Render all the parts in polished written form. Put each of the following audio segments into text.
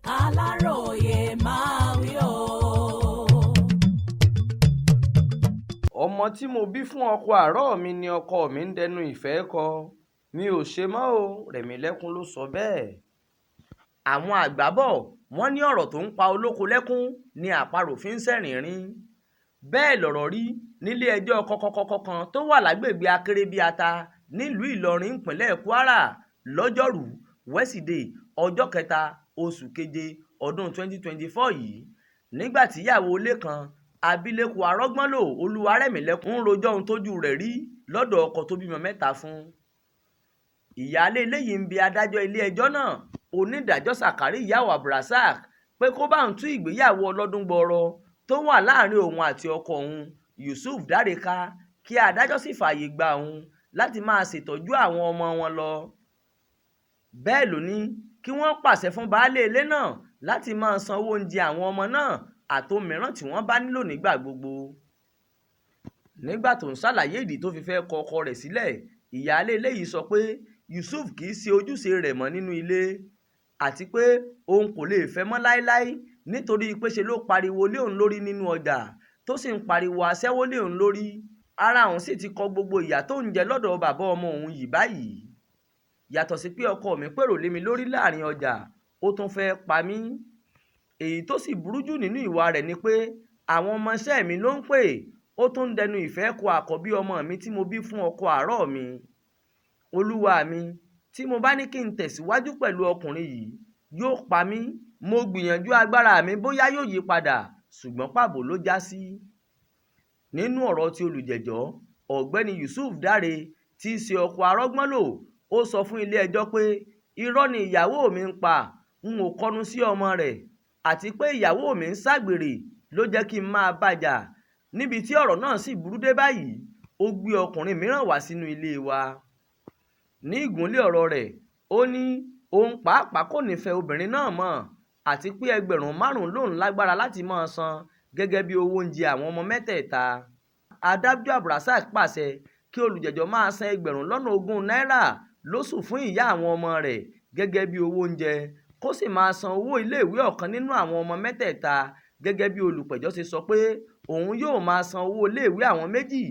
Aláròyé máa wí o. ọmọ tí mo bí fún ọkọ àárọ̀ mi ni ọkọ mi ń dẹnu ìfẹ́ kọ mi ò ṣe mọ́ o Rẹ̀mílẹ́kún ló sọ bẹ́ẹ̀. àwọn àgbà bọ̀ wọ́n ní ọ̀rọ̀ tó ń pa olóko lẹ́kún ni àparò fi ń ṣẹ̀rìn rín. bẹ́ẹ̀ lọ̀rọ̀ rí nílé-ẹjọ́ kọ̀kọ̀kọ̀kọ̀ kan tó wà lágbègbè Akérèbíàta nílùú Ìlọrin ìpínlẹ̀ Kwara lọ́jọ́rùú wẹ́sídẹ̀ẹ́ ọjọ́ 3 oṣù keje ọdún 2024 yìí nígbà tíyàwó ilé kan abilékọ Arọ́gbọ́nlò Olúwarẹ̀mílẹ́kún ń rojọ́ ohun tójú rẹ̀ rí lọ́dọ̀ ọkọ tó bímọ 3 fún. ìyáálé ilé yìí ń bi adájọ́ ilé-ẹjọ́ náà onídàájọ́ Sàkáríyàwó Abdulrasaq pé kó bá òun tú ìgbéyàwó ọlọ́dún gbọọrọ tó wà láàrin òun àti ọkọ òun Yusuf Dáre ká kí adájọ́ sì fààyè gba òun láti máa ṣètọ́jú àwọn ọmọ wọn lọ. bẹ́ẹ̀ ló ní kí wọ́n pàṣẹ fún baálé ilé náà láti máa sanwó oúnjẹ àwọn ọmọ náà àtòun mìíràn tí wọ́n bá nílò nígbà gbogbo. nígbà tó ń ṣàlàyé ìdí tó fi fẹ́ kọ ọkọ rẹ̀ sílẹ̀ ìyáálé ilé yìí sọ pé Yusuf kì í ṣe ojúṣe rẹ̀ mọ́ nínú ilé àti pé òun kò lè fẹ́ mọ́ láéláé nítorí pé ṣe ló pariwo lé òun lórí nínú ọjà tó sì ń pariwo aṣẹ́wó lé òun lórí ara òun sì ti kọ gbogbo ìyà tó ń jẹ lọ́dọ̀ bàbá ọmọ òun yìí báyìí. yàtọ̀ sí pé ọkọ mi pèrò lé mi lórí láàrin ọjà ó tún fẹ́ pa mí. èyí tó sì burú jù nínú ìwà rẹ̀ ni pé àwọn ọmọọṣẹ́ mi ló ń pè ó tún ń dẹnu ìfẹ́ kọ àkọ́bí ọmọ mi tí mo bí fún ọkọ àárọ̀ mi. olúwa mi tí mo bá ní kí n tẹ̀síwájú pẹ̀lú ọkùnrin yìí yóò pa mí mo gbìyànjú agbára mi bóyá yóò yí padà ṣùgbọ́n pàbó ló já sí. nínú ọ̀rọ̀ tí olùjẹ́jọ́ ọ̀gbẹ́ni Yusuf Dáre tí í ṣe ọkọ Arọ́gbọ́nlò ó sọ fún ilé-ẹjọ́ pé irọ́ ni ìyàwó mi ń pa n ò kọnu sí ọmọ rẹ̀ àti pé ìyàwó mi ń ṣàgbèrè ló jẹ́ kí n máa bàjà níbi tí ọ̀rọ̀ náà sì burú dé báyìí ó gbé ọkùnrin mìíràn wá sínú ilé wa. ní ìgúnlẹ̀ ọ̀rọ̀ rẹ̀ ó ní òun pàápàá kò nífẹ̀ẹ́ obìnrin náà mọ́ àti pé ẹgbẹ̀rún 5 lòun lágbára láti máa san gẹ́gẹ́ bí owó oúnjẹ àwọn ọmọ mẹ́tẹ̀ẹ̀ta. adájọ́ Abdulrasaq pàṣẹ kí olùjẹ́jọ́ máa san ẹgbẹ̀rún 20 náírà lóṣù fún ìyá àwọn ọmọ rẹ̀ gẹ́gẹ́ bí owó oúnjẹ kó sì máa san owó iléèwé ọ̀kan nínú àwọn ọmọ mẹ́tẹ̀ẹ̀ta gẹ́gẹ́ bí olùpẹ̀jọ́ ṣe sọ pé òun yóò máa san owó iléèwé àwọn méjì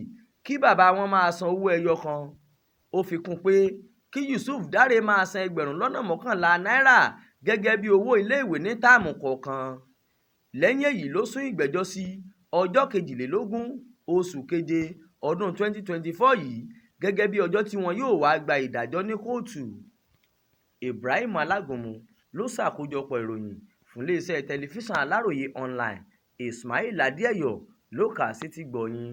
kí bàbá wọn máa san owó ẹyọ kan. ó fi kún pé kí Yusuf Dáre máa san ẹgbẹ̀rún 11 náírà gẹ́gẹ́ bí owó iléèwé ní táàmù kọ̀ọ̀kan. lẹ́yìn èyí ló sún ìgbẹ́jọ́ sí ọjọ́ 22 oṣù keje ọdún 2024 yìí gẹ́gẹ́ bí ọjọ́ tí wọn yóò wá gba ìdájọ́ ní kóòtù. Ibrahim Alágúnmu ló ṣàkójọpọ̀ ìròyìn fún iléeṣẹ́ tẹlifíṣàn Aláròyé online Ismail Adéẹ̀yọ̀ ló kà á sétígbọ̀ọ́ yín.